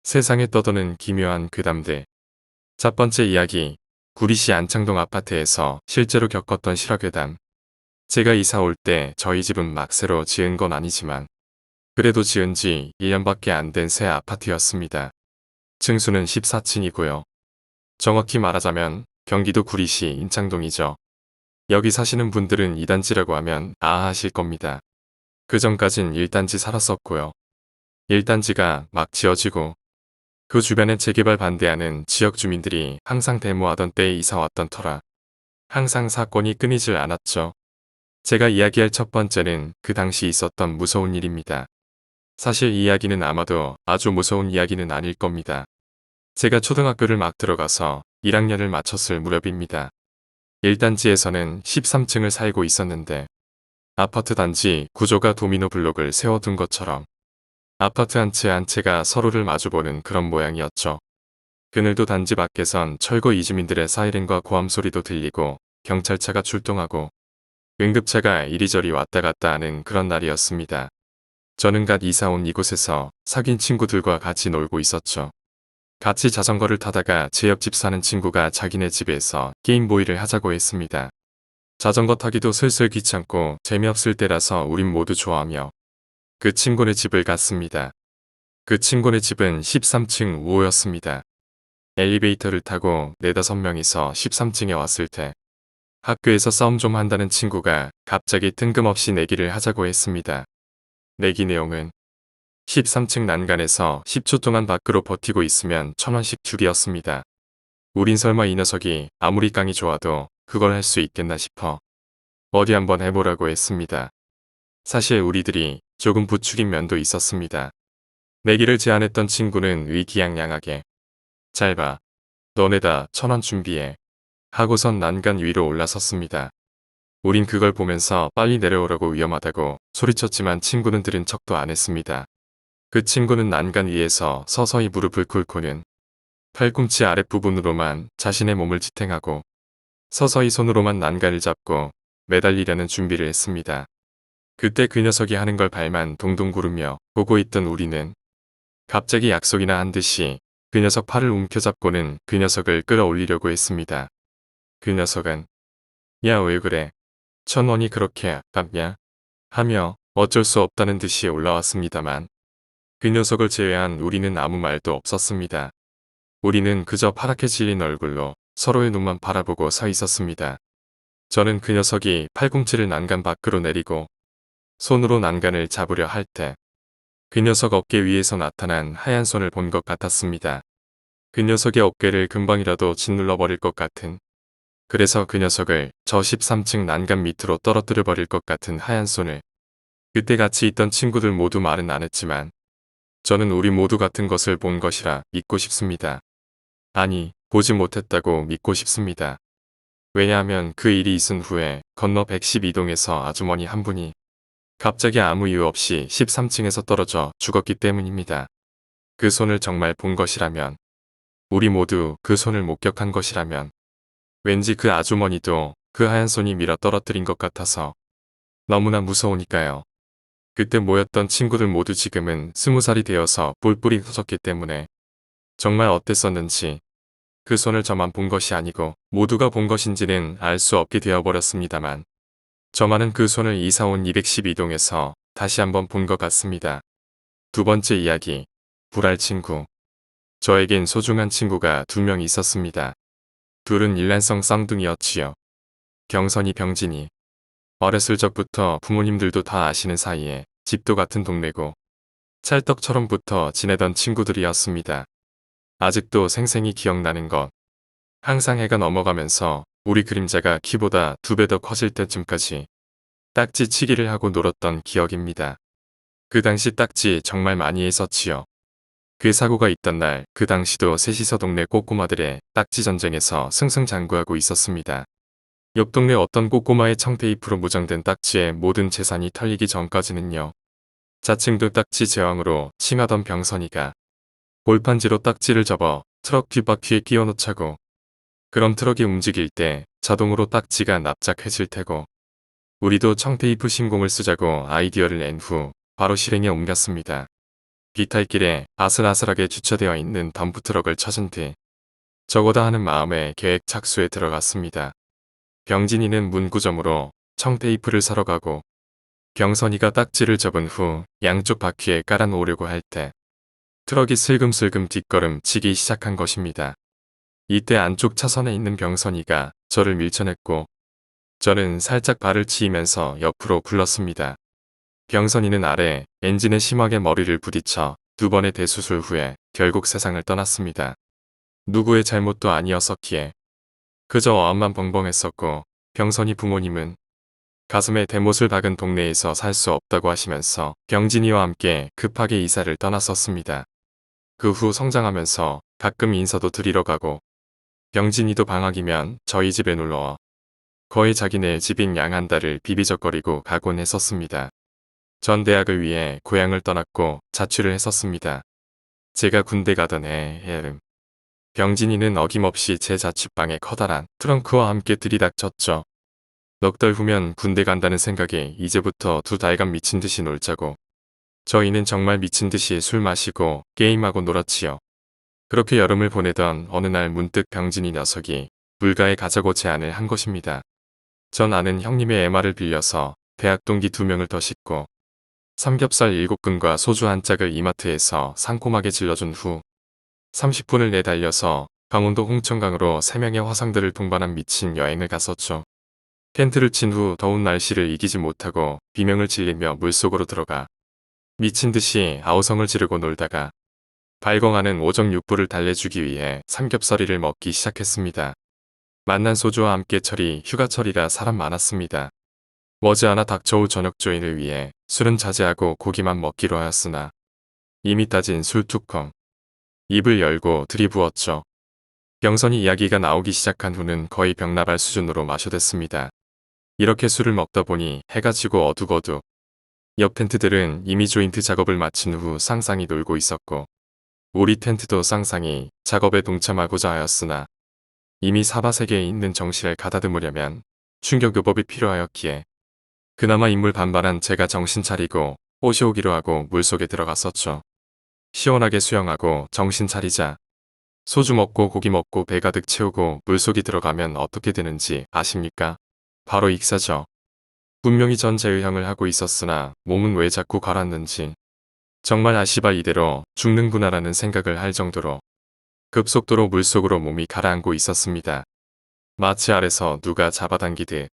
세상에 떠도는 기묘한 괴담들. 첫 번째 이야기. 구리시 안창동 아파트에서 실제로 겪었던 실화괴담. 제가 이사 올 때 저희 집은 막 새로 지은 건 아니지만 그래도 지은 지 1년밖에 안 된 새 아파트였습니다. 층수는 14층이고요. 정확히 말하자면 경기도 구리시 인창동이죠. 여기 사시는 분들은 2단지라고 하면 아하하실 겁니다. 그 전까진 1단지 살았었고요. 1단지가 막 지어지고 그 주변에 재개발 반대하는 지역 주민들이 항상 데모하던 때에 이사 왔던 터라 항상 사건이 끊이질 않았죠. 제가 이야기할 첫 번째는 그 당시 있었던 무서운 일입니다. 사실 이 이야기는 아마도 아주 무서운 이야기는 아닐 겁니다. 제가 초등학교를 막 들어가서 1학년을 마쳤을 무렵입니다. 1단지에서는 13층을 살고 있었는데 아파트 단지 구조가 도미노 블록을 세워둔 것처럼 아파트 한 채 한 채가 서로를 마주보는 그런 모양이었죠. 그늘도 단지 밖에선 철거 이주민들의 사이렌과 고함 소리도 들리고 경찰차가 출동하고 응급차가 이리저리 왔다 갔다 하는 그런 날이었습니다. 저는 갓 이사 온 이곳에서 사귄 친구들과 같이 놀고 있었죠. 같이 자전거를 타다가 제 옆집 사는 친구가 자기네 집에서 게임보이를 하자고 했습니다. 자전거 타기도 슬슬 귀찮고 재미없을 때라서 우린 모두 좋아하며 그 친구네 집을 갔습니다. 그 친구네 집은 13층 5호였습니다. 엘리베이터를 타고 4~5명이서 13층에 왔을 때 학교에서 싸움 좀 한다는 친구가 갑자기 뜬금없이 내기를 하자고 했습니다. 내기 내용은 13층 난간에서 10초 동안 밖으로 버티고 있으면 1,000원씩 주기였습니다. 우린 설마 이 녀석이 아무리 깡이 좋아도 그걸 할 수 있겠나 싶어 어디 한번 해보라고 했습니다. 사실 우리들이 조금 부추긴 면도 있었습니다. 내기를 제안했던 친구는 의기양양하게 잘 봐. 너네다 1,000원 준비해. 하고선 난간 위로 올라섰습니다. 우린 그걸 보면서 빨리 내려오라고 위험하다고 소리쳤지만 친구는 들은 척도 안 했습니다. 그 친구는 난간 위에서 서서히 무릎을 꿇고는 팔꿈치 아랫부분으로만 자신의 몸을 지탱하고 서서히 손으로만 난간을 잡고 매달리려는 준비를 했습니다. 그때 그 녀석이 하는 걸 발만 동동 구르며 보고 있던 우리는 갑자기 약속이나 한 듯이 그 녀석 팔을 움켜잡고는 그 녀석을 끌어올리려고 했습니다. 그 녀석은 야 왜 그래? 1,000원이 그렇게 아깝냐? 하며 어쩔 수 없다는 듯이 올라왔습니다만 그 녀석을 제외한 우리는 아무 말도 없었습니다. 우리는 그저 파랗게 질린 얼굴로 서로의 눈만 바라보고 서 있었습니다. 저는 그 녀석이 팔꿈치를 난간 밖으로 내리고 손으로 난간을 잡으려 할 때 그 녀석 어깨 위에서 나타난 하얀 손을 본 것 같았습니다. 그 녀석의 어깨를 금방이라도 짓눌러 버릴 것 같은, 그래서 그 녀석을 저 13층 난간 밑으로 떨어뜨려 버릴 것 같은 하얀 손을. 그때 같이 있던 친구들 모두 말은 안 했지만 저는 우리 모두 같은 것을 본 것이라 믿고 싶습니다. 아니, 보지 못했다고 믿고 싶습니다. 왜냐하면 그 일이 있은 후에 건너 112동에서 아주머니 한 분이 갑자기 아무 이유 없이 13층에서 떨어져 죽었기 때문입니다. 그 손을 정말 본 것이라면, 우리 모두 그 손을 목격한 것이라면 왠지 그 아주머니도 그 하얀 손이 밀어 떨어뜨린 것 같아서 너무나 무서우니까요. 그때 모였던 친구들 모두 지금은 20살이 되어서 뿔뿔이 터졌기 때문에 정말 어땠었는지, 그 손을 저만 본 것이 아니고 모두가 본 것인지는 알 수 없게 되어버렸습니다만 저만은 그 손을 이사 온 212동에서 다시 한번 본 것 같습니다. 두 번째 이야기. 불알 친구. 저에겐 소중한 친구가 2명 있었습니다. 둘은 일란성 쌍둥이였지요. 경선이 병진이. 어렸을 적부터 부모님들도 다 아시는 사이에 집도 같은 동네고 찰떡처럼 붙어 지내던 친구들이었습니다. 아직도 생생히 기억나는 것. 항상 해가 넘어가면서 우리 그림자가 키보다 2배 더 커질 때쯤까지 딱지 치기를 하고 놀았던 기억입니다. 그 당시 딱지 정말 많이 했었지요. 그 사고가 있던 날 그 당시도 셋이서 동네 꼬꼬마들의 딱지 전쟁에서 승승장구하고 있었습니다. 옆 동네 어떤 꼬꼬마의 청테이프로 무장된 딱지의 모든 재산이 털리기 전까지는요. 자칭도 딱지 제왕으로 칭하던 병선이가 골판지로 딱지를 접어 트럭 뒷바퀴에 끼워 놓자고, 그럼 트럭이 움직일 때 자동으로 딱지가 납작해질 테고, 우리도 청테이프 신공을 쓰자고 아이디어를 낸 후 바로 실행에 옮겼습니다. 비탈길에 아슬아슬하게 주차되어 있는 덤프트럭을 찾은 뒤 저거다 하는 마음에 계획 착수에 들어갔습니다. 병진이는 문구점으로 청테이프를 사러 가고 병선이가 딱지를 접은 후 양쪽 바퀴에 깔아놓으려고 할 때 트럭이 슬금슬금 뒷걸음 치기 시작한 것입니다. 이때 안쪽 차선에 있는 병선이가 저를 밀쳐냈고 저는 살짝 발을 치이면서 옆으로 굴렀습니다. 병선이는 아래 엔진에 심하게 머리를 부딪혀 2번의 대수술 후에 결국 세상을 떠났습니다. 누구의 잘못도 아니었었기에 그저 마음만 벙벙했었고 병선이 부모님은 가슴에 대못을 박은 동네에서 살 수 없다고 하시면서 병진이와 함께 급하게 이사를 떠났었습니다. 그 후 성장하면서 가끔 인사도 드리러 가고 병진이도 방학이면 저희 집에 놀러와 거의 자기네 집인 양 한 달을 비비적거리고 가곤 했었습니다. 전 대학을 위해 고향을 떠났고 자취를 했었습니다. 제가 군대 가던 해에는 병진이는 어김없이 제 자취방에 커다란 트렁크와 함께 들이닥쳤죠. 넉 달 후면 군대 간다는 생각에 이제부터 2달간 미친 듯이 놀자고. 저희는 정말 미친 듯이 술 마시고 게임하고 놀았지요. 그렇게 여름을 보내던 어느 날 문득 병진이 녀석이 물가에 가자고 제안을 한 것입니다. 전 아는 형님의 MR을 빌려서 대학 동기 2명을 더 싣고 삼겹살 7근과 소주 한 짝을 이마트에서 상콤하게 질러준 후 30분을 내달려서 강원도 홍천강으로 3명의 화상들을 동반한 미친 여행을 갔었죠. 텐트를 친 후 더운 날씨를 이기지 못하고 비명을 질리며 물속으로 들어가 미친 듯이 아우성을 지르고 놀다가 발광하는 오정육부를 달래주기 위해 삼겹살이를 먹기 시작했습니다. 만난 소주와 함께 휴가철이라 사람 많았습니다. 머지않아 닥쳐올 저녁 조인을 위해 술은 자제하고 고기만 먹기로 하였으나 이미 따진 술 뚜껑 입을 열고 들이부었죠. 병선이 이야기가 나오기 시작한 후는 거의 병나발 수준으로 마셔댔습니다. 이렇게 술을 먹다 보니 해가 지고 어둑어둑 옆 텐트들은 이미 조인트 작업을 마친 후 쌍쌍이 놀고 있었고 우리 텐트도 쌍쌍이 작업에 동참하고자 하였으나 이미 사바세계에 있는 정신을 가다듬으려면 충격요법이 필요하였기에 그나마 인물 반반한 제가 정신 차리고 옷이 오기로 하고 물속에 들어갔었죠. 시원하게 수영하고 정신 차리자 소주 먹고 고기 먹고 배 가득 채우고 물속에 들어가면 어떻게 되는지 아십니까? 바로 익사죠. 분명히 전 제의형을 하고 있었으나 몸은 왜 자꾸 가라앉는지 정말 아시발 이대로 죽는구나라는 생각을 할 정도로 급속도로 물속으로 몸이 가라앉고 있었습니다. 마치 아래서 누가 잡아당기듯.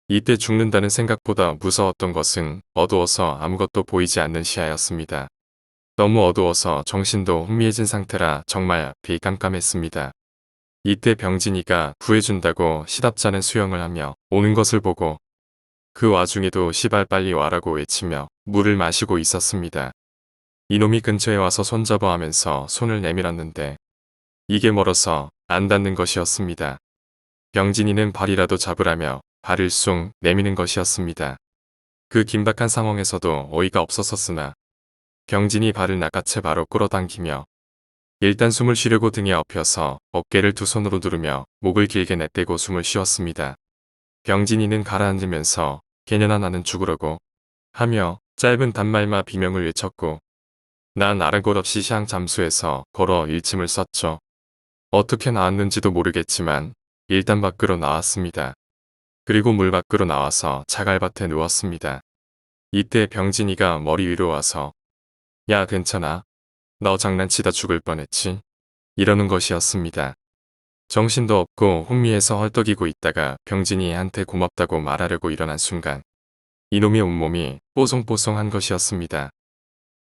이때 죽는다는 생각보다 무서웠던 것은 어두워서 아무것도 보이지 않는 시야였습니다. 너무 어두워서 정신도 혼미해진 상태라 정말 앞이 깜깜했습니다. 이때 병진이가 구해준다고 시답잖은 수영을 하며 오는 것을 보고 그 와중에도 시발 빨리 와라고 외치며 물을 마시고 있었습니다. 이놈이 근처에 와서 손잡아 하면서 손을 내밀었는데 이게 멀어서 안 닿는 것이었습니다. 병진이는 발이라도 잡으라며 발을 쑥 내미는 것이었습니다. 그 긴박한 상황에서도 어이가 없었었으나 병진이 발을 낚아채 바로 끌어당기며 일단 숨을 쉬려고 등에 엎혀서 어깨를 2손으로 누르며 목을 길게 내떼고 숨을 쉬었습니다. 병진이는 가라앉으면서 개년아 나는 죽으려고 하며 짧은 단말마 비명을 외쳤고 난 아른 곳 없이 샹 잠수해서 걸어 일침을 썼죠. 어떻게 나왔는지도 모르겠지만 일단 밖으로 나왔습니다. 그리고 물 밖으로 나와서 자갈밭에 누웠습니다. 이때 병진이가 머리 위로 와서 야 괜찮아? 너 장난치다 죽을 뻔했지? 이러는 것이었습니다. 정신도 없고 혼미해서 헐떡이고 있다가 병진이한테 고맙다고 말하려고 일어난 순간 이놈의 온몸이 뽀송뽀송한 것이었습니다.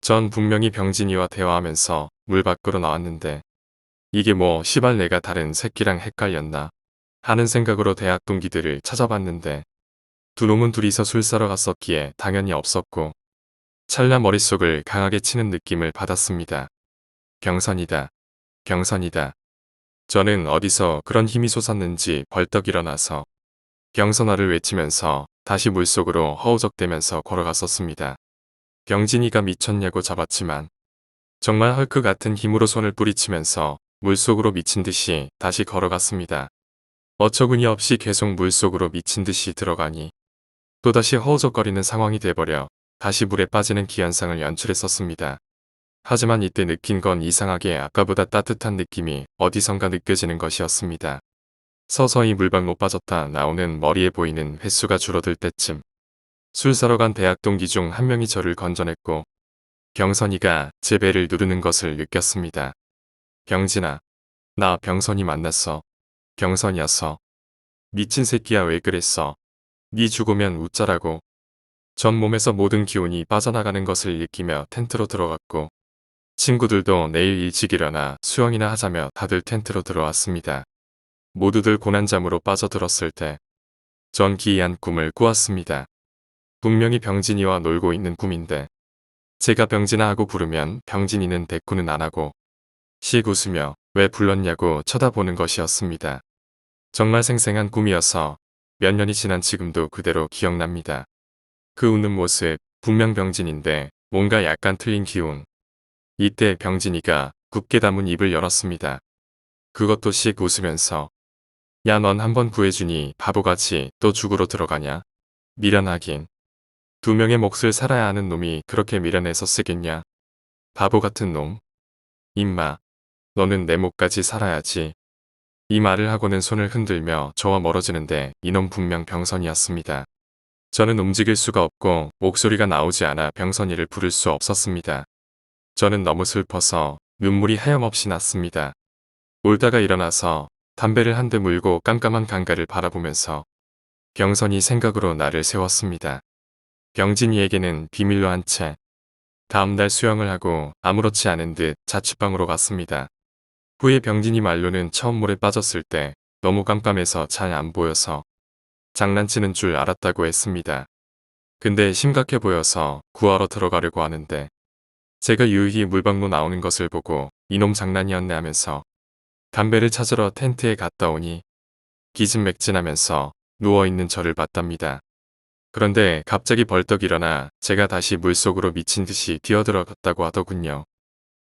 전 분명히 병진이와 대화하면서 물 밖으로 나왔는데 이게 뭐 시발 내가 다른 새끼랑 헷갈렸나 하는 생각으로 대학 동기들을 찾아봤는데 두 놈은 둘이서 술 사러 갔었기에 당연히 없었고 찰나 머릿속을 강하게 치는 느낌을 받았습니다. 병선이다. 병선이다. 저는 어디서 그런 힘이 솟았는지 벌떡 일어나서 병선아를 외치면서 다시 물속으로 허우적대면서 걸어갔었습니다. 병진이가 미쳤냐고 잡았지만 정말 헐크 같은 힘으로 손을 뿌리치면서 물속으로 미친 듯이 다시 걸어갔습니다. 어처구니 없이 계속 물속으로 미친 듯이 들어가니 또다시 허우적거리는 상황이 돼버려 다시 물에 빠지는 기현상을 연출했었습니다. 하지만 이때 느낀 건 이상하게 아까보다 따뜻한 느낌이 어디선가 느껴지는 것이었습니다. 서서히 물방울 빠졌다 나오는 머리에 보이는 횟수가 줄어들 때쯤 술 사러 간 대학 동기 중 한 명이 저를 건져냈고 병선이가 제 배를 누르는 것을 느꼈습니다. 병진아, 나 병선이 만났어. 병선이었어. 미친 새끼야 왜 그랬어. 네 죽으면 웃자라고. 전 몸에서 모든 기운이 빠져나가는 것을 느끼며 텐트로 들어갔고 친구들도 내일 일찍 일어나 수영이나 하자며 다들 텐트로 들어왔습니다. 모두들 고난잠으로 빠져들었을 때 전 기이한 꿈을 꾸었습니다. 분명히 병진이와 놀고 있는 꿈인데 제가 병진아 하고 부르면 병진이는 대꾸는 안 하고 씩 웃으며 왜 불렀냐고 쳐다보는 것이었습니다. 정말 생생한 꿈이어서 몇 년이 지난 지금도 그대로 기억납니다. 그 웃는 모습 분명 병진인데 뭔가 약간 틀린 기운. 이때 병진이가 굳게 담은 입을 열었습니다. 그것도 씩 웃으면서 야 넌 한번 구해주니 바보같이 또 죽으러 들어가냐? 미련하긴. 두 명의 몫을 살아야 하는 놈이 그렇게 미련해서 쓰겠냐? 바보 같은 놈. 임마. 너는 내 몫까지 살아야지. 이 말을 하고는 손을 흔들며 저와 멀어지는데 이놈 분명 병선이었습니다. 저는 움직일 수가 없고 목소리가 나오지 않아 병선이를 부를 수 없었습니다. 저는 너무 슬퍼서 눈물이 하염없이 났습니다. 울다가 일어나서 담배를 한 대 물고 깜깜한 강가를 바라보면서 병선이 생각으로 나를 세웠습니다. 병진이에게는 비밀로 한 채. 다음날 수영을 하고 아무렇지 않은 듯 자취방으로 갔습니다. 후에 병진이 말로는 처음 물에 빠졌을 때 너무 깜깜해서 잘 안 보여서 장난치는 줄 알았다고 했습니다. 근데 심각해 보여서 구하러 들어가려고 하는데 제가 유유히 물방울 나오는 것을 보고 이놈 장난이었네 하면서 담배를 찾으러 텐트에 갔다 오니 기진맥진하면서 누워있는 저를 봤답니다. 그런데 갑자기 벌떡 일어나 제가 다시 물속으로 미친 듯이 뛰어들어갔다고 하더군요.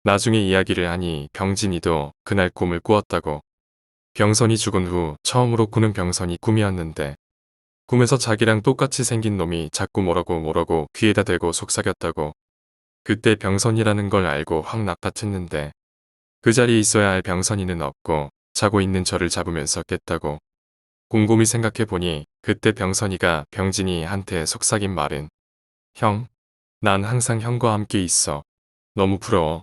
나중에 이야기를 하니 병진이도 그날 꿈을 꾸었다고. 병선이 죽은 후 처음으로 꾸는 병선이 꿈이었는데 꿈에서 자기랑 똑같이 생긴 놈이 자꾸 뭐라고 귀에다 대고 속삭였다고. 그때 병선이라는 걸 알고 확 낙타쳤는데 그 자리에 있어야 할 병선이는 없고 자고 있는 저를 잡으면서 깼다고. 곰곰이 생각해보니 그때 병선이가 병진이한테 속삭인 말은 형, 난 항상 형과 함께 있어. 너무 부러워.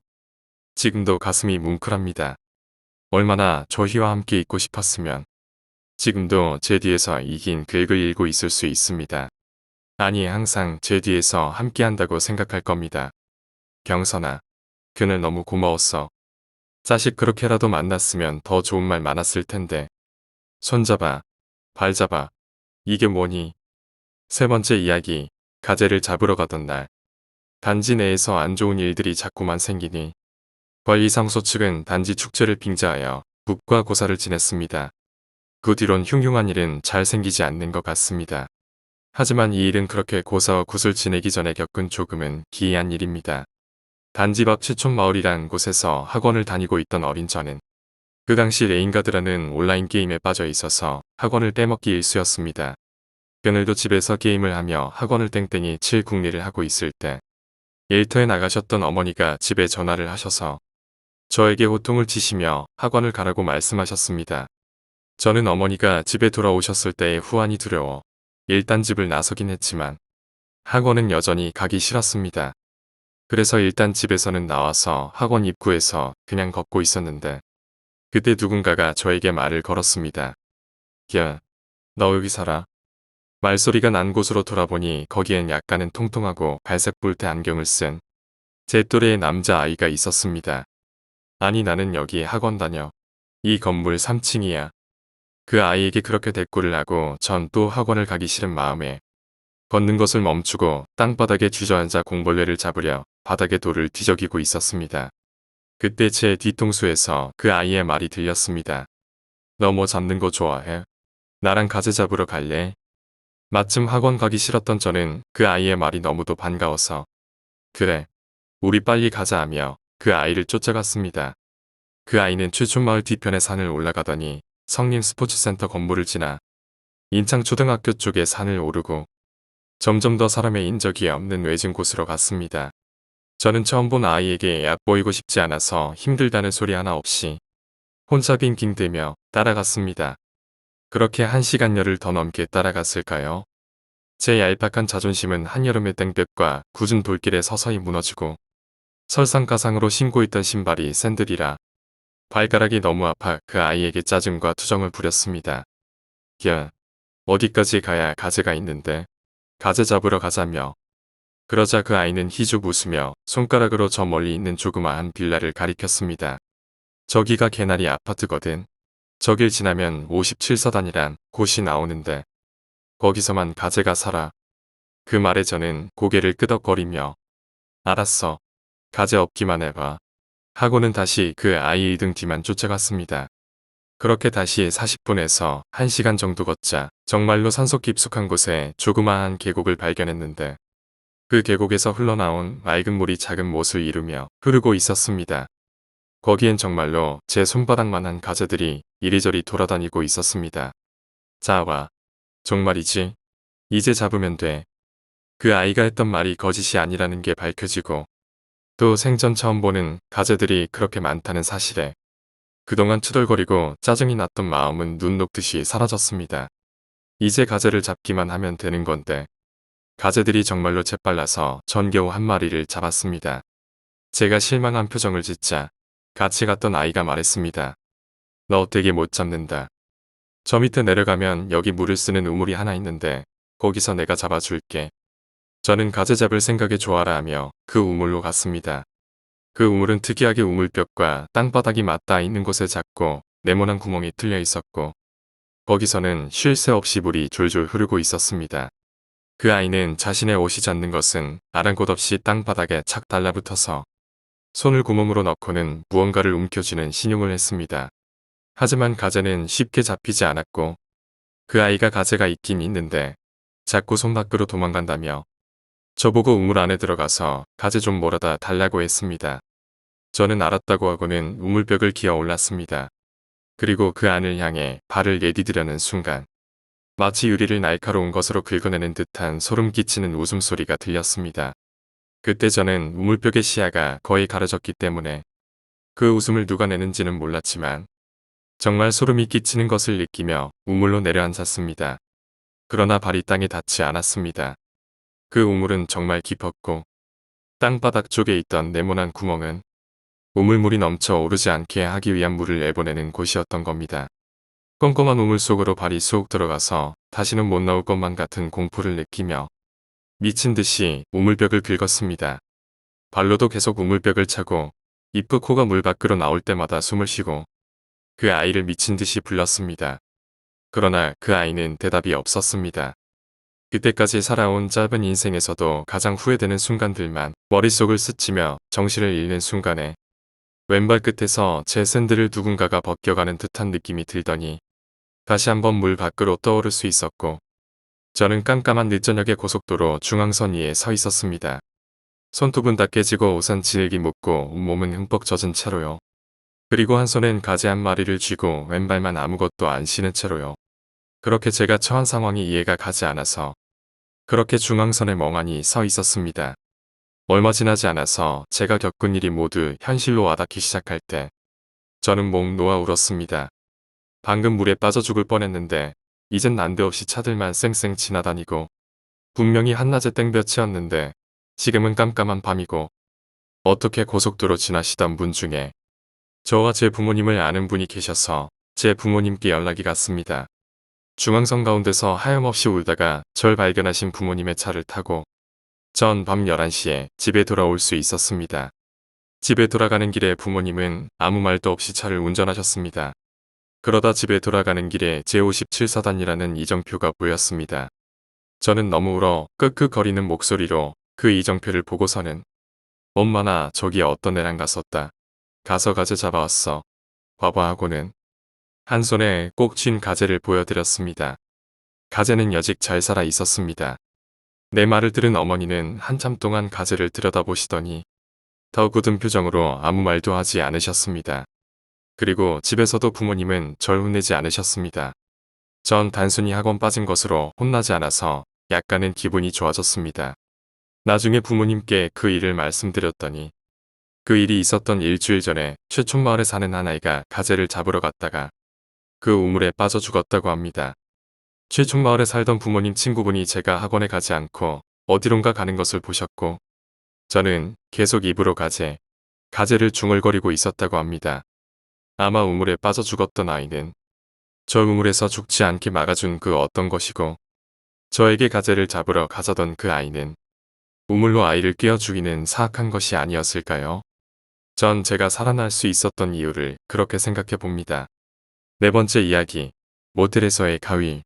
지금도 가슴이 뭉클합니다. 얼마나 저희와 함께 있고 싶었으면 지금도 제 뒤에서 이긴 글을 읽고 있을 수 있습니다. 아니 항상 제 뒤에서 함께 한다고 생각할 겁니다. 병선아, 그날 너무 고마웠어. 자식 그렇게라도 만났으면 더 좋은 말 많았을 텐데. 손잡아, 발잡아, 이게 뭐니? 세 번째 이야기, 가재를 잡으러 가던 날. 단지 내에서 안 좋은 일들이 자꾸만 생기니 관리사무소 측은 단지 축제를 빙자하여 국가 고사를 지냈습니다. 그 뒤론 흉흉한 일은 잘 생기지 않는 것 같습니다. 하지만 이 일은 그렇게 고사와 굿을 지내기 전에 겪은 조금은 기이한 일입니다. 단지 밖 최촌마을이란 곳에서 학원을 다니고 있던 어린 저는 그 당시 레인가드라는 온라인 게임에 빠져 있어서 학원을 떼먹기 일쑤였습니다. 그날도 집에서 게임을 하며 학원을 땡땡이 칠 궁리를 하고 있을 때 일터에 나가셨던 어머니가 집에 전화를 하셔서 저에게 호통을 치시며 학원을 가라고 말씀하셨습니다. 저는 어머니가 집에 돌아오셨을 때의 후환이 두려워 일단 집을 나서긴 했지만 학원은 여전히 가기 싫었습니다. 그래서 일단 집에서는 나와서 학원 입구에서 그냥 걷고 있었는데 그때 누군가가 저에게 말을 걸었습니다. 야, 너 여기 살아? 말소리가 난 곳으로 돌아보니 거기엔 약간은 통통하고 갈색 뿔테 안경을 쓴 제 또래의 남자아이가 있었습니다. 아니 나는 여기 학원 다녀. 이 건물 3층이야. 그 아이에게 그렇게 대꾸를 하고 전 또 학원을 가기 싫은 마음에 걷는 것을 멈추고 땅바닥에 주저앉아 공벌레를 잡으려 바닥에 돌을 뒤적이고 있었습니다. 그때 제 뒤통수에서 그 아이의 말이 들렸습니다. 너 뭐 잡는 거 좋아해? 나랑 가재 잡으러 갈래? 마침 학원 가기 싫었던 저는 그 아이의 말이 너무도 반가워서 그래, 우리 빨리 가자 하며 그 아이를 쫓아갔습니다. 그 아이는 최촌마을 뒤편의 산을 올라가더니 성림 스포츠센터 건물을 지나 인창초등학교 쪽의 산을 오르고 점점 더 사람의 인적이 없는 외진 곳으로 갔습니다. 저는 처음 본 아이에게 얕보이고 싶지 않아서 힘들다는 소리 하나 없이 혼자 빙빙대며 따라갔습니다. 그렇게 1시간여를 더 넘게 따라갔을까요? 제 얄팍한 자존심은 한여름의 땡볕과 굳은 돌길에 서서히 무너지고 설상가상으로 신고 있던 신발이 샌들이라 발가락이 너무 아파 그 아이에게 짜증과 투정을 부렸습니다. 야, 어디까지 가야 가재가 있는데? 가재 잡으러 가자며. 그러자 그 아이는 희죽 웃으며 손가락으로 저 멀리 있는 조그마한 빌라를 가리켰습니다. 저기가 개나리 아파트거든. 저길 지나면 57서단이란 곳이 나오는데 거기서만 가재가 살아. 그 말에 저는 고개를 끄덕거리며 알았어. 가재 없기만 해봐. 하고는 다시 그 아이의 등 뒤만 쫓아갔습니다. 그렇게 다시 40분에서 1시간 정도 걷자 정말로 산속 깊숙한 곳에 조그마한 계곡을 발견했는데 그 계곡에서 흘러나온 맑은 물이 작은 못을 이루며 흐르고 있었습니다. 거기엔 정말로 제 손바닥만한 가재들이 이리저리 돌아다니고 있었습니다. 자 와. 정말이지. 이제 잡으면 돼. 그 아이가 했던 말이 거짓이 아니라는 게 밝혀지고 또 생전 처음 보는 가재들이 그렇게 많다는 사실에 그동안 투덜거리고 짜증이 났던 마음은 눈 녹듯이 사라졌습니다. 이제 가재를 잡기만 하면 되는 건데 가재들이 정말로 재빨라서 전 겨우 한 마리를 잡았습니다. 제가 실망한 표정을 짓자 같이 갔던 아이가 말했습니다. 너 되게 못 잡는다. 저 밑에 내려가면 여기 물을 쓰는 우물이 하나 있는데 거기서 내가 잡아줄게. 저는 가재 잡을 생각에 좋아라 하며 그 우물로 갔습니다. 그 우물은 특이하게 우물벽과 땅바닥이 맞닿아 있는 곳에 작고 네모난 구멍이 뚫려 있었고 거기서는 쉴 새 없이 물이 졸졸 흐르고 있었습니다. 그 아이는 자신의 옷이 젖는 것은 아랑곳 없이 땅바닥에 착 달라붙어서 손을 구멍으로 넣고는 무언가를 움켜쥐는 신용을 했습니다. 하지만 가재는 쉽게 잡히지 않았고 그 아이가 가재가 있긴 있는데 자꾸 손 밖으로 도망간다며 저보고 우물 안에 들어가서 가재 좀 몰아다 달라고 했습니다. 저는 알았다고 하고는 우물벽을 기어 올랐습니다. 그리고 그 안을 향해 발을 내디디려는 순간 마치 유리를 날카로운 것으로 긁어내는 듯한 소름 끼치는 웃음소리가 들렸습니다. 그때 저는 우물벽의 시야가 거의 가려졌기 때문에 그 웃음을 누가 내는지는 몰랐지만 정말 소름이 끼치는 것을 느끼며 우물로 내려앉았습니다. 그러나 발이 땅에 닿지 않았습니다. 그 우물은 정말 깊었고 땅바닥 쪽에 있던 네모난 구멍은 우물물이 넘쳐 오르지 않게 하기 위한 물을 내보내는 곳이었던 겁니다. 껌껌한 우물 속으로 발이 쏙 들어가서 다시는 못 나올 것만 같은 공포를 느끼며 미친 듯이 우물벽을 긁었습니다. 발로도 계속 우물벽을 차고 입구 코가 물 밖으로 나올 때마다 숨을 쉬고 그 아이를 미친 듯이 불렀습니다. 그러나 그 아이는 대답이 없었습니다. 그때까지 살아온 짧은 인생에서도 가장 후회되는 순간들만 머릿속을 스치며 정신을 잃는 순간에 왼발 끝에서 제 샌들을 누군가가 벗겨가는 듯한 느낌이 들더니 다시 한번 물 밖으로 떠오를 수 있었고 저는 깜깜한 늦저녁의 고속도로 중앙선 위에 서 있었습니다. 손톱은 다 깨지고 옷은 질기 묻고 온몸은 흠뻑 젖은 채로요. 그리고 한 손엔 가재 한 마리를 쥐고 왼발만 아무것도 안 신은 채로요. 그렇게 제가 처한 상황이 이해가 가지 않아서 그렇게 중앙선에 멍하니 서 있었습니다. 얼마 지나지 않아서 제가 겪은 일이 모두 현실로 와닿기 시작할 때 저는 목 놓아 울었습니다. 방금 물에 빠져 죽을 뻔했는데 이젠 난데없이 차들만 쌩쌩 지나다니고 분명히 한낮의 땡볕이었는데 지금은 깜깜한 밤이고 어떻게 고속도로 지나시던 분 중에 저와 제 부모님을 아는 분이 계셔서 제 부모님께 연락이 갔습니다. 중앙선 가운데서 하염없이 울다가 절 발견하신 부모님의 차를 타고 전 밤 11시에 집에 돌아올 수 있었습니다. 집에 돌아가는 길에 부모님은 아무 말도 없이 차를 운전하셨습니다. 그러다 집에 돌아가는 길에 제57사단이라는 이정표가 보였습니다. 저는 너무 울어 끄끄거리는 목소리로 그 이정표를 보고서는 엄마나 저기 어떤 애랑 갔었다. 가서 가재 잡아왔어. 봐봐 하고는 한 손에 꼭 쥔 가재를 보여드렸습니다. 가재는 여직 잘 살아 있었습니다. 내 말을 들은 어머니는 한참 동안 가재를 들여다보시더니 더 굳은 표정으로 아무 말도 하지 않으셨습니다. 그리고 집에서도 부모님은 절 혼내지 않으셨습니다. 전 단순히 학원 빠진 것으로 혼나지 않아서 약간은 기분이 좋아졌습니다. 나중에 부모님께 그 일을 말씀드렸더니 그 일이 있었던 일주일 전에 최촌마을에 사는 한 아이가 가재를 잡으러 갔다가 그 우물에 빠져 죽었다고 합니다. 최촌마을에 살던 부모님 친구분이 제가 학원에 가지 않고 어디론가 가는 것을 보셨고 저는 계속 입으로 가재를 중얼거리고 있었다고 합니다. 아마 우물에 빠져 죽었던 아이는 저 우물에서 죽지 않게 막아준 그 어떤 것이고 저에게 가재를 잡으러 가자던 그 아이는 우물로 아이를 끼워 죽이는 사악한 것이 아니었을까요? 전 제가 살아날 수 있었던 이유를 그렇게 생각해 봅니다. 네 번째 이야기, 모텔에서의 가위.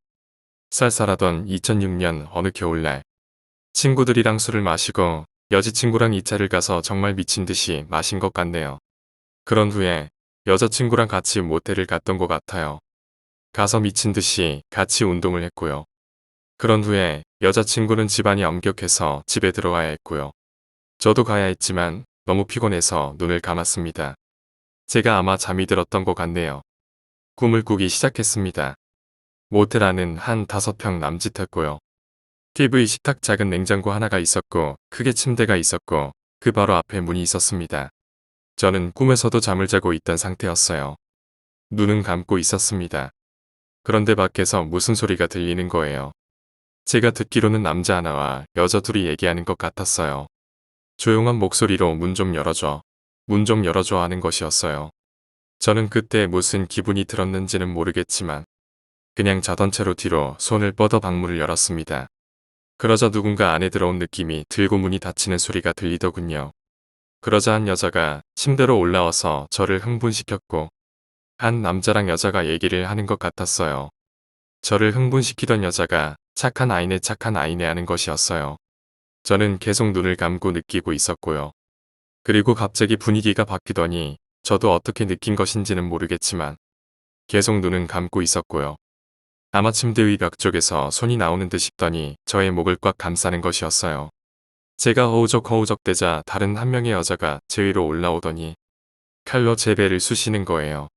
쌀쌀하던 2006년 어느 겨울날 친구들이랑 술을 마시고 여자친구랑 2차를 가서 정말 미친 듯이 마신 것 같네요. 그런 후에 여자친구랑 같이 모텔을 갔던 것 같아요. 가서 미친 듯이 같이 운동을 했고요. 그런 후에 여자친구는 집안이 엄격해서 집에 들어와야 했고요. 저도 가야 했지만 너무 피곤해서 눈을 감았습니다. 제가 아마 잠이 들었던 것 같네요. 꿈을 꾸기 시작했습니다. 모텔 안은 한 5평 남짓했고요. TV, 식탁, 작은 냉장고 하나가 있었고 크게 침대가 있었고 그 바로 앞에 문이 있었습니다. 저는 꿈에서도 잠을 자고 있던 상태였어요. 눈은 감고 있었습니다. 그런데 밖에서 무슨 소리가 들리는 거예요. 제가 듣기로는 남자 하나와 여자 둘이 얘기하는 것 같았어요. 조용한 목소리로 문 좀 열어줘. 문 좀 열어줘 하는 것이었어요. 저는 그때 무슨 기분이 들었는지는 모르겠지만 그냥 자던 채로 뒤로 손을 뻗어 방문을 열었습니다. 그러자 누군가 안에 들어온 느낌이 들고 문이 닫히는 소리가 들리더군요. 그러자 한 여자가 침대로 올라와서 저를 흥분시켰고 한 남자랑 여자가 얘기를 하는 것 같았어요. 저를 흥분시키던 여자가 착한 아이네 하는 것이었어요. 저는 계속 눈을 감고 느끼고 있었고요. 그리고 갑자기 분위기가 바뀌더니 저도 어떻게 느낀 것인지는 모르겠지만 계속 눈은 감고 있었고요. 아마 침대 위 벽 쪽에서 손이 나오는 듯 싶더니 저의 목을 꽉 감싸는 것이었어요. 제가 허우적대자 다른 한 명의 여자가 제 위로 올라오더니 칼로 제 배를 쑤시는 거예요.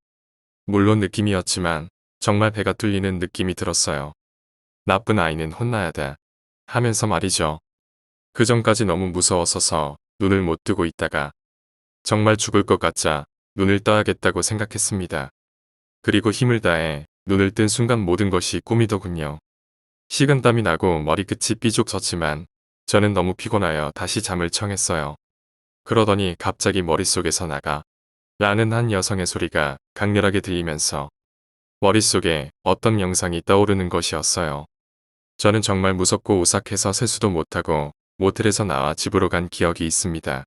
물론 느낌이었지만 정말 배가 뚫리는 느낌이 들었어요. 나쁜 아이는 혼나야 돼 하면서 말이죠. 그 전까지 너무 무서웠어서 눈을 못 뜨고 있다가 정말 죽을 것 같자 눈을 떠야겠다고 생각했습니다. 그리고 힘을 다해 눈을 뜬 순간 모든 것이 꿈이더군요. 식은땀이 나고 머리끝이 삐죽 섰지만 저는 너무 피곤하여 다시 잠을 청했어요. 그러더니 갑자기 머릿속에서 나가 라는 한 여성의 소리가 강렬하게 들리면서 머릿속에 어떤 영상이 떠오르는 것이었어요. 저는 정말 무섭고 오싹해서 세수도 못하고 모텔에서 나와 집으로 간 기억이 있습니다.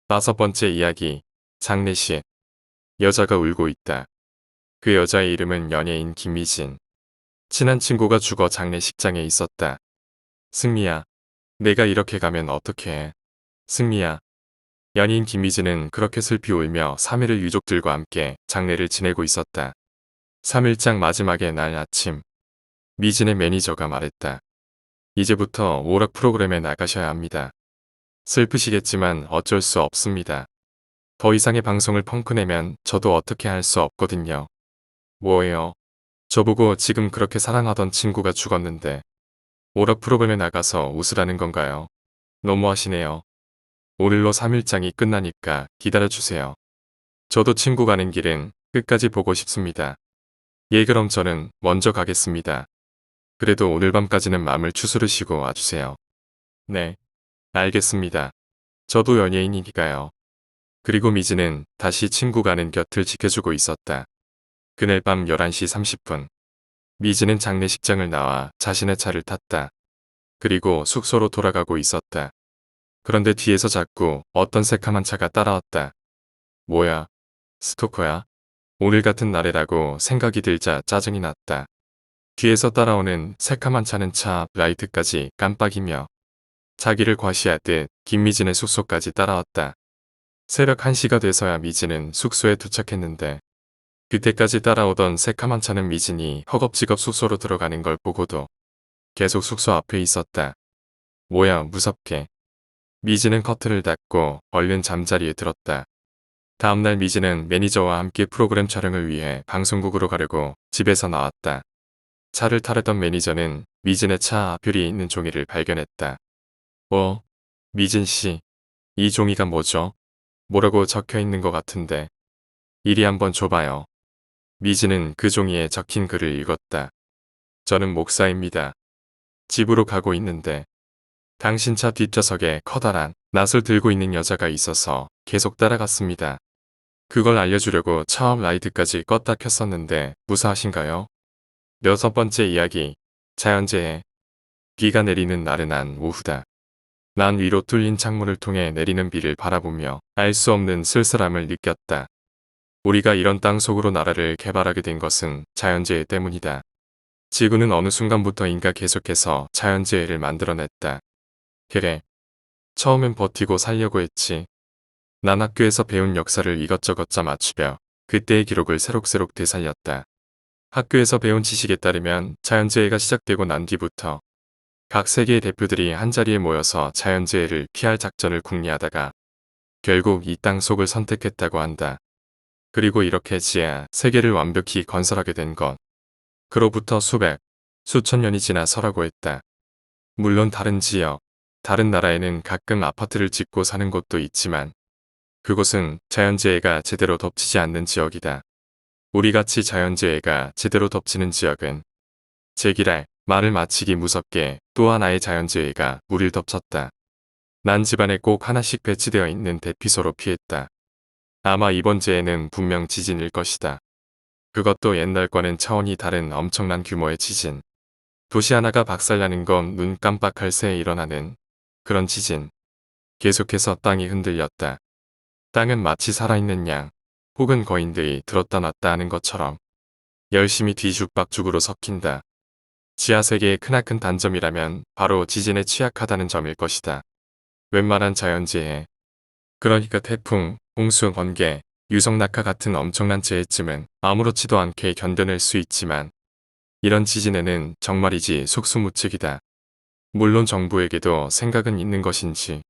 5번째 이야기, 장례식. 여자가 울고 있다. 그 여자의 이름은 연예인 김미진. 친한 친구가 죽어 장례식장에 있었다. 승미야, 내가 이렇게 가면 어떡해. 승미야. 연예인 김미진은 그렇게 슬피 울며 3일을 유족들과 함께 장례를 지내고 있었다. 3일장 마지막의 날 아침, 미진의 매니저가 말했다. 이제부터 오락 프로그램에 나가셔야 합니다. 슬프시겠지만 어쩔 수 없습니다. 더 이상의 방송을 펑크내면 저도 어떻게 할 수 없거든요. 뭐예요? 저보고 지금 그렇게 사랑하던 친구가 죽었는데 오락 프로그램에 나가서 웃으라는 건가요? 너무하시네요. 오늘로 3일장이 끝나니까 기다려주세요. 저도 친구 가는 길은 끝까지 보고 싶습니다. 예, 그럼 저는 먼저 가겠습니다. 그래도 오늘 밤까지는 마음을 추스르시고 와주세요. 네, 알겠습니다. 저도 연예인이니까요. 그리고 미진은 다시 친구 가는 곁을 지켜주고 있었다. 그날 밤 11시 30분. 미진은 장례식장을 나와 자신의 차를 탔다. 그리고 숙소로 돌아가고 있었다. 그런데 뒤에서 자꾸 어떤 새카만 차가 따라왔다. 뭐야? 스토커야? 오늘 같은 날에라고 생각이 들자 짜증이 났다. 뒤에서 따라오는 새카만 차는 차 라이트까지 깜빡이며 자기를 과시하듯 김미진의 숙소까지 따라왔다. 새벽 1시가 돼서야 미진은 숙소에 도착했는데 그때까지 따라오던 새카만 차는 미진이 허겁지겁 숙소로 들어가는 걸 보고도 계속 숙소 앞에 있었다. 뭐야 무섭게. 미진은 커튼을 닫고 얼른 잠자리에 들었다. 다음날 미진은 매니저와 함께 프로그램 촬영을 위해 방송국으로 가려고 집에서 나왔다. 차를 타려던 매니저는 미진의 차 앞유리에 있는 종이를 발견했다. 미진 씨, 이 종이가 뭐죠? 뭐라고 적혀 있는 것 같은데. 이리 한번 줘봐요. 미진은 그 종이에 적힌 글을 읽었다. 저는 목사입니다. 집으로 가고 있는데 당신 차 뒷좌석에 커다란 낫을 들고 있는 여자가 있어서 계속 따라갔습니다. 그걸 알려주려고 차업 라이트까지 껐다 켰었는데 무사하신가요? 6번째 이야기. 자연재해. 비가 내리는 나른한 오후다. 난 위로 뚫린 창문을 통해 내리는 비를 바라보며 알 수 없는 쓸쓸함을 느꼈다. 우리가 이런 땅속으로 나라를 개발하게 된 것은 자연재해 때문이다. 지구는 어느 순간부터인가 계속해서 자연재해를 만들어냈다. 그래. 처음엔 버티고 살려고 했지. 난 학교에서 배운 역사를 이것저것 짜 맞추며 그때의 기록을 새록새록 되살렸다. 학교에서 배운 지식에 따르면 자연재해가 시작되고 난 뒤부터 각 세계의 대표들이 한자리에 모여서 자연재해를 피할 작전을 궁리하다가 결국 이 땅속을 선택했다고 한다. 그리고 이렇게 지하 세계를 완벽히 건설하게 된 것. 그로부터 수백, 수천 년이 지나 서라고 했다. 물론 다른 지역, 다른 나라에는 가끔 아파트를 짓고 사는 곳도 있지만 그곳은 자연재해가 제대로 덮치지 않는 지역이다. 우리같이 자연재해가 제대로 덮치는 지역은 제기랄 말을 마치기 무섭게 또 하나의 자연재해가 우릴 덮쳤다. 난 집안에 꼭 하나씩 배치되어 있는 대피소로 피했다. 아마 이번 재해는 분명 지진일 것이다. 그것도 옛날과는 차원이 다른 엄청난 규모의 지진. 도시 하나가 박살나는 건 눈 깜빡할 새에 일어나는 그런 지진. 계속해서 땅이 흔들렸다. 땅은 마치 살아있는 양, 혹은 거인들이 들었다 놨다 하는 것처럼 열심히 뒤죽박죽으로 섞인다. 지하세계의 크나큰 단점이라면 바로 지진에 취약하다는 점일 것이다. 웬만한 자연재해, 그러니까 태풍, 홍수, 번개, 유성낙하 같은 엄청난 재해쯤은 아무렇지도 않게 견뎌낼 수 있지만 이런 지진에는 정말이지 속수무책이다. 물론 정부에게도 생각은 있는 것인지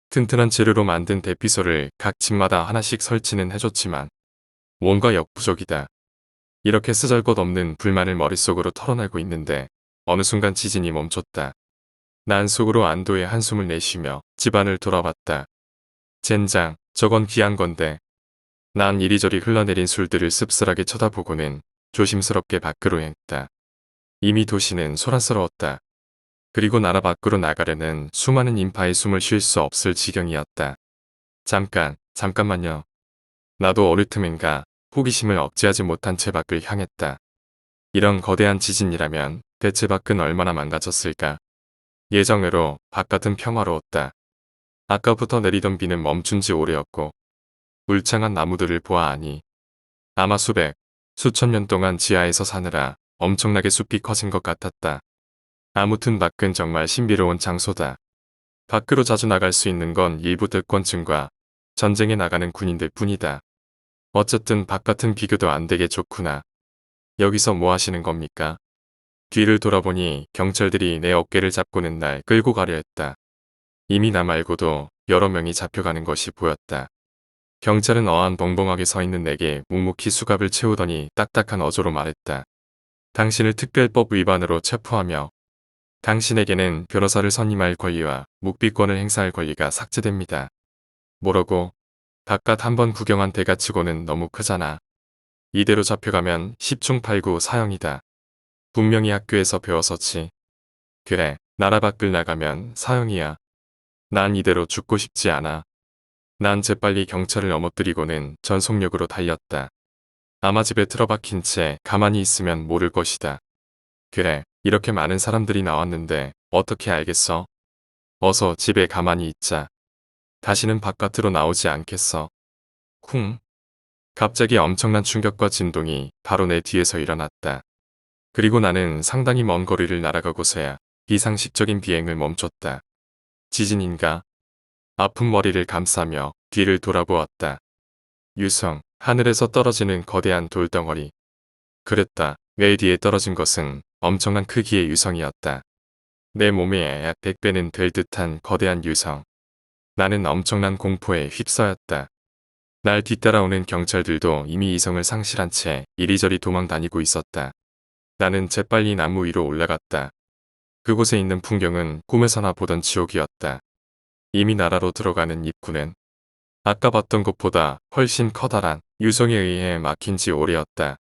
튼튼한 재료로 만든 대피소를 각 집마다 하나씩 설치는 해줬지만 뭔가 역부족이다. 이렇게 쓰잘것없는 불만을 머릿속으로 털어내고 있는데 어느 순간 지진이 멈췄다. 난 속으로 안도의 한숨을 내쉬며 집안을 돌아봤다. 젠장, 저건 귀한 건데. 난 이리저리 흘러내린 술들을 씁쓸하게 쳐다보고는 조심스럽게 밖으로 했다. 이미 도시는 소란스러웠다. 그리고 나라 밖으로 나가려는 수많은 인파의 숨을 쉴 수 없을 지경이었다. 잠깐만요. 나도 어릴 틈인가 호기심을 억제하지 못한 채 밖을 향했다. 이런 거대한 지진이라면 대체 밖은 얼마나 망가졌을까. 예정외로 바깥은 평화로웠다. 아까부터 내리던 비는 멈춘 지 오래였고 울창한 나무들을 보아하니 아마 수백, 수천 년 동안 지하에서 사느라 엄청나게 숲이 커진 것 같았다. 아무튼 밖은 정말 신비로운 장소다. 밖으로 자주 나갈 수 있는 건 일부 특권층과 전쟁에 나가는 군인들 뿐이다. 어쨌든 바깥은 비교도 안 되게 좋구나. 여기서 뭐 하시는 겁니까? 뒤를 돌아보니 경찰들이 내 어깨를 잡고는 날 끌고 가려 했다. 이미 나 말고도 여러 명이 잡혀가는 것이 보였다. 경찰은 어안 벙벙하게 서 있는 내게 묵묵히 수갑을 채우더니 딱딱한 어조로 말했다. 당신을 특별법 위반으로 체포하며 당신에게는 변호사를 선임할 권리와 묵비권을 행사할 권리가 삭제됩니다. 뭐라고? 바깥 한번 구경한 대가치고는 너무 크잖아. 이대로 잡혀가면 10중 8구 사형이다. 분명히 학교에서 배웠었지. 그래, 나라 밖을 나가면 사형이야. 난 이대로 죽고 싶지 않아. 난 재빨리 경찰을 넘어뜨리고는 전속력으로 달렸다. 아마 집에 틀어박힌 채 가만히 있으면 모를 것이다. 그래, 이렇게 많은 사람들이 나왔는데 어떻게 알겠어? 어서 집에 가만히 있자. 다시는 바깥으로 나오지 않겠어. 쿵. 갑자기 엄청난 충격과 진동이 바로 내 뒤에서 일어났다. 그리고 나는 상당히 먼 거리를 날아가고서야 비상식적인 비행을 멈췄다. 지진인가? 아픈 머리를 감싸며 뒤를 돌아보았다. 유성, 하늘에서 떨어지는 거대한 돌덩어리. 그랬다. 내 뒤에 떨어진 것은 엄청난 크기의 유성이었다. 내 몸에 약 100배는 될 듯한 거대한 유성. 나는 엄청난 공포에 휩싸였다. 날 뒤따라오는 경찰들도 이미 이성을 상실한 채 이리저리 도망 다니고 있었다. 나는 재빨리 나무 위로 올라갔다. 그곳에 있는 풍경은 꿈에서나 보던 지옥이었다. 이미 나라로 들어가는 입구는 아까 봤던 곳보다 훨씬 커다란 유성에 의해 막힌 지 오래였다.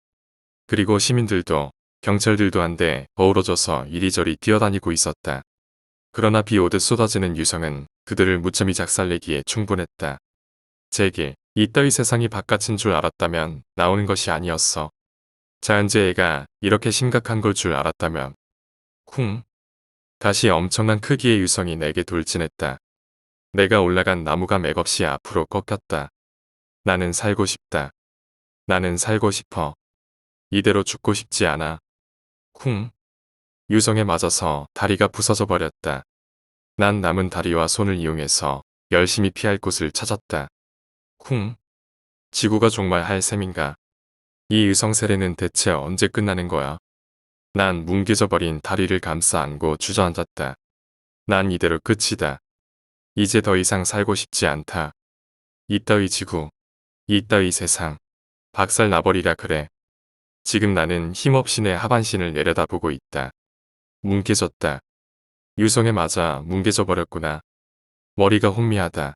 그리고 시민들도 경찰들도 한데 어우러져서 이리저리 뛰어다니고 있었다. 그러나 비 오듯 쏟아지는 유성은 그들을 무참히 작살내기에 충분했다. 제길, 이따위 세상이 바깥인 줄 알았다면 나오는 것이 아니었어. 자연재해가 이렇게 심각한 걸 줄 알았다면 쿵. 다시 엄청난 크기의 유성이 내게 돌진했다. 내가 올라간 나무가 맥없이 앞으로 꺾였다. 나는 살고 싶다. 나는 살고 싶어. 이대로 죽고 싶지 않아. 쿵. 유성에 맞아서 다리가 부서져 버렸다. 난 남은 다리와 손을 이용해서 열심히 피할 곳을 찾았다. 쿵. 지구가 정말 할 셈인가? 이 유성 세례는 대체 언제 끝나는 거야? 난 뭉개져 버린 다리를 감싸 안고 주저앉았다. 난 이대로 끝이다. 이제 더 이상 살고 싶지 않다. 이따위 지구, 이따위 세상, 박살 나버리라 그래. 지금 나는 힘없이 내 하반신을 내려다보고 있다. 뭉개졌다. 유성에 맞아 뭉개져 버렸구나. 머리가 혼미하다.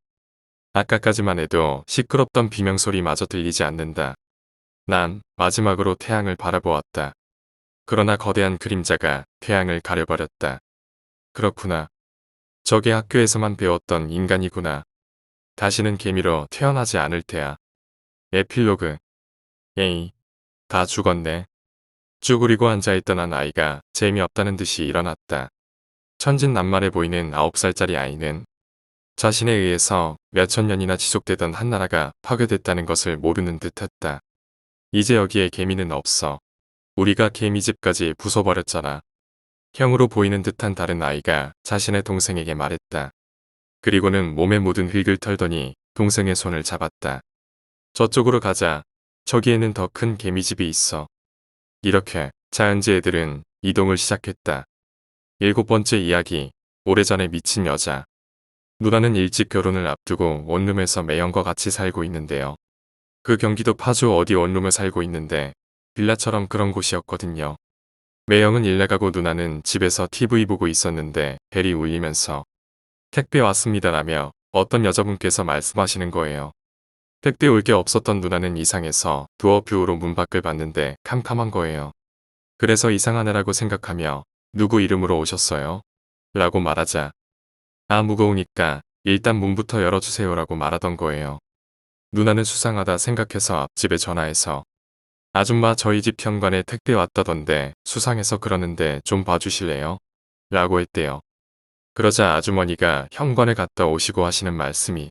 아까까지만 해도 시끄럽던 비명소리마저 들리지 않는다. 난 마지막으로 태양을 바라보았다. 그러나 거대한 그림자가 태양을 가려버렸다. 그렇구나. 저게 학교에서만 배웠던 인간이구나. 다시는 개미로 태어나지 않을 테야. 에필로그. 에이, 다 죽었네. 쭈그리고 앉아있던 한 아이가 재미없다는 듯이 일어났다. 천진난만해 보이는 9살짜리 아이는 자신에 의해서 몇천 년이나 지속되던 한나라가 파괴됐다는 것을 모르는 듯했다. 이제 여기에 개미는 없어. 우리가 개미집까지 부숴버렸잖아. 형으로 보이는 듯한 다른 아이가 자신의 동생에게 말했다. 그리고는 몸에 묻은 흙을 털더니 동생의 손을 잡았다. 저쪽으로 가자. 저기에는 더 큰 개미집이 있어. 이렇게 자연재해들은 이동을 시작했다. 7번째 이야기. 오래전에 미친 여자. 누나는 일찍 결혼을 앞두고 원룸에서 매형과 같이 살고 있는데요. 그 경기도 파주 어디 원룸에 살고 있는데 빌라처럼 그런 곳이었거든요. 매형은 일 나가고 누나는 집에서 TV 보고 있었는데 벨이 울리면서 택배 왔습니다라며 어떤 여자분께서 말씀하시는 거예요. 택배 올 게 없었던 누나는 이상해서 도어 뷰로 문 밖을 봤는데 캄캄한 거예요. 그래서 이상하네라고 생각하며 누구 이름으로 오셨어요? 라고 말하자 아 무거우니까 일단 문부터 열어주세요라고 말하던 거예요. 누나는 수상하다 생각해서 앞집에 전화해서 아줌마 저희 집 현관에 택배 왔다던데 수상해서 그러는데 좀 봐주실래요? 라고 했대요. 그러자 아주머니가 현관에 갔다 오시고 하시는 말씀이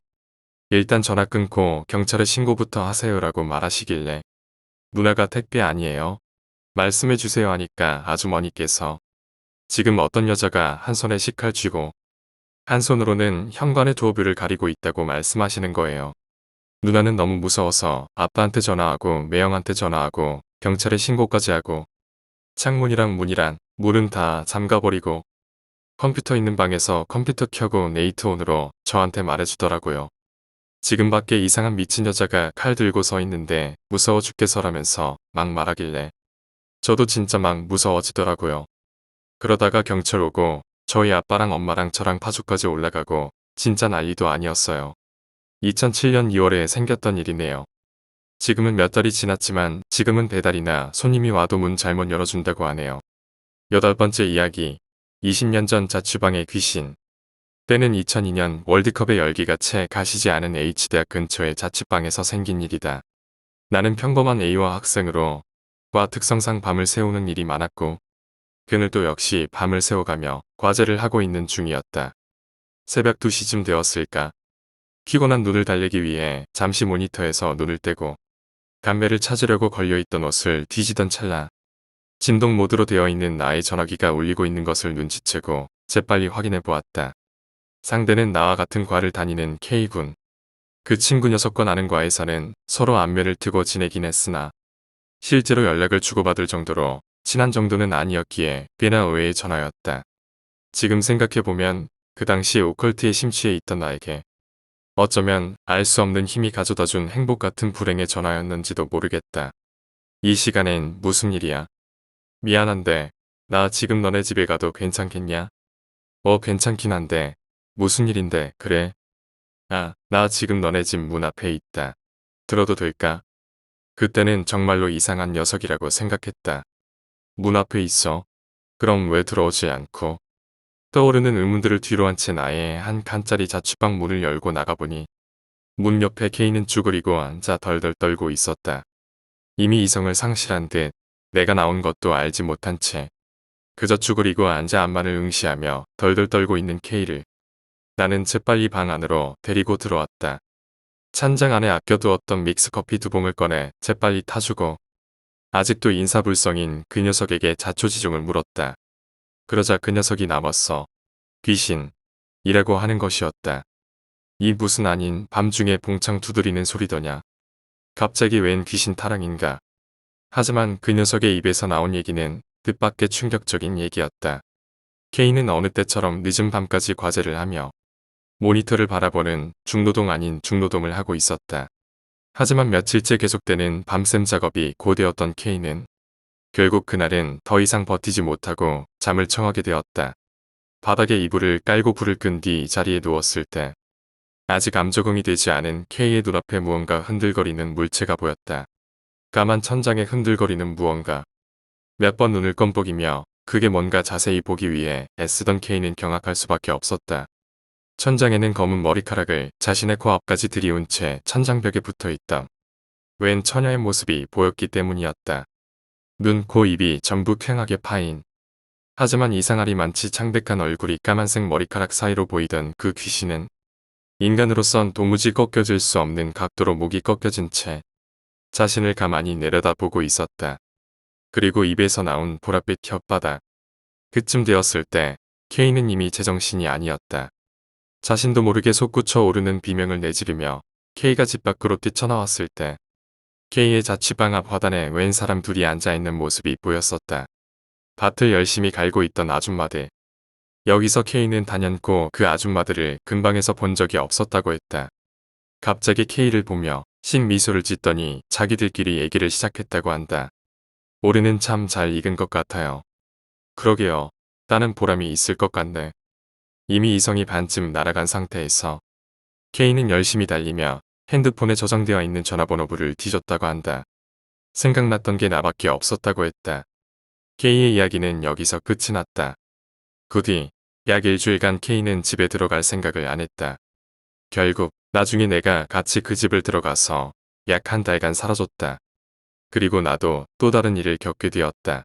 일단 전화 끊고 경찰에 신고부터 하세요라고 말하시길래 누나가 택배 아니에요. 말씀해 주세요 하니까 아주머니께서 지금 어떤 여자가 한 손에 식칼 쥐고 한 손으로는 현관의 도어뷰를 가리고 있다고 말씀하시는 거예요. 누나는 너무 무서워서 아빠한테 전화하고 매형한테 전화하고 경찰에 신고까지 하고 창문이랑 문이랑 문은 다 잠가버리고 컴퓨터 있는 방에서 컴퓨터 켜고 네이트온으로 저한테 말해주더라고요. 지금 밖에 이상한 미친 여자가 칼 들고 서 있는데 무서워 죽겠어라면서 막 말하길래 저도 진짜 막 무서워지더라고요. 그러다가 경찰 오고 저희 아빠랑 엄마랑 저랑 파주까지 올라가고 진짜 난리도 아니었어요. 2007년 2월에 생겼던 일이네요. 지금은 몇 달이 지났지만 지금은 배달이나 손님이 와도 문 잘못 열어준다고 하네요. 8번째 이야기. 20년 전 자취방의 귀신. 때는 2002년 월드컵의 열기가 채 가시지 않은 H대학 근처의 자취방에서 생긴 일이다. 나는 평범한 A와 학생으로 과 특성상 밤을 새우는 일이 많았고 그늘도 역시 밤을 새워가며 과제를 하고 있는 중이었다. 새벽 2시쯤 되었을까. 피곤한 눈을 달래기 위해 잠시 모니터에서 눈을 떼고 담배를 찾으려고 걸려있던 옷을 뒤지던 찰나 진동 모드로 되어 있는 나의 전화기가 울리고 있는 것을 눈치채고 재빨리 확인해 보았다. 상대는 나와 같은 과를 다니는 K군. 그 친구 녀석과 나는 과에서는 서로 안면을 트고 지내긴 했으나 실제로 연락을 주고받을 정도로 친한 정도는 아니었기에 꽤나 의외의 전화였다. 지금 생각해보면 그 당시 오컬트에 심취해 있던 나에게 어쩌면 알 수 없는 힘이 가져다준 행복 같은 불행의 전화였는지도 모르겠다. 이 시간엔 무슨 일이야? 미안한데 나 지금 너네 집에 가도 괜찮겠냐? 괜찮긴 한데 무슨 일인데 그래? 아, 나 지금 너네 집 문 앞에 있다. 들어도 될까? 그때는 정말로 이상한 녀석이라고 생각했다. 문 앞에 있어. 그럼 왜 들어오지 않고? 떠오르는 의문들을 뒤로 한 채 나의 한 칸짜리 자취방 문을 열고 나가보니 문 옆에 케이는 쭈그리고 앉아 덜덜 떨고 있었다. 이미 이성을 상실한 듯 내가 나온 것도 알지 못한 채 그저 쭈그리고 앉아 앞만을 응시하며 덜덜 떨고 있는 케이를 나는 재빨리 방 안으로 데리고 들어왔다. 찬장 안에 아껴두었던 믹스커피 2봉을 꺼내 재빨리 타주고 아직도 인사불성인 그 녀석에게 자초지종을 물었다. 그러자 그 녀석이 남았어. 귀신이라고 하는 것이었다. 이 무슨 아닌 밤중에 봉창 두드리는 소리더냐. 갑자기 웬 귀신 타랑인가. 하지만 그 녀석의 입에서 나온 얘기는 뜻밖의 충격적인 얘기였다. 케이는 어느 때처럼 늦은 밤까지 과제를 하며 모니터를 바라보는 중노동 아닌 중노동을 하고 있었다. 하지만 며칠째 계속되는 밤샘 작업이 고되었던 케이는 결국 그날은 더 이상 버티지 못하고 잠을 청하게 되었다. 바닥에 이불을 깔고 불을 끈 뒤 자리에 누웠을 때 아직 암적응이 되지 않은 K의 눈앞에 무언가 흔들거리는 물체가 보였다. 까만 천장에 흔들거리는 무언가. 몇 번 눈을 껌뻑이며 그게 뭔가 자세히 보기 위해 애쓰던 K는 경악할 수밖에 없었다. 천장에는 검은 머리카락을 자신의 코앞까지 들이운 채 천장벽에 붙어있다. 웬 처녀의 모습이 보였기 때문이었다. 눈, 코, 입이 전부 퀭하게 파인. 하지만 이상하리 많지 창백한 얼굴이 까만색 머리카락 사이로 보이던 그 귀신은 인간으로선 도무지 꺾여질 수 없는 각도로 목이 꺾여진 채 자신을 가만히 내려다보고 있었다. 그리고 입에서 나온 보랏빛 혓바닥. 그쯤 되었을 때 케이는 이미 제정신이 아니었다. 자신도 모르게 솟구쳐 오르는 비명을 내지르며 케이가 집 밖으로 뛰쳐나왔을 때 케이의 자취방 앞 화단에 웬 사람 둘이 앉아있는 모습이 보였었다. 밭을 열심히 갈고 있던 아줌마들. 여기서 케이는 단연코 그 아줌마들을 근방에서 본 적이 없었다고 했다. 갑자기 케이를 보며 신미소를 짓더니 자기들끼리 얘기를 시작했다고 한다. 올해는 참 잘 익은 것 같아요. 그러게요. 따는 보람이 있을 것 같네. 이미 이성이 반쯤 날아간 상태에서 케이는 열심히 달리며 핸드폰에 저장되어 있는 전화번호부를 뒤졌다고 한다. 생각났던 게 나밖에 없었다고 했다. 케이의 이야기는 여기서 끝이 났다. 그 뒤 약 일주일간 케이는 집에 들어갈 생각을 안 했다. 결국 나중에 내가 같이 그 집을 들어가서 약 한 달간 살아줬다. 그리고 나도 또 다른 일을 겪게 되었다.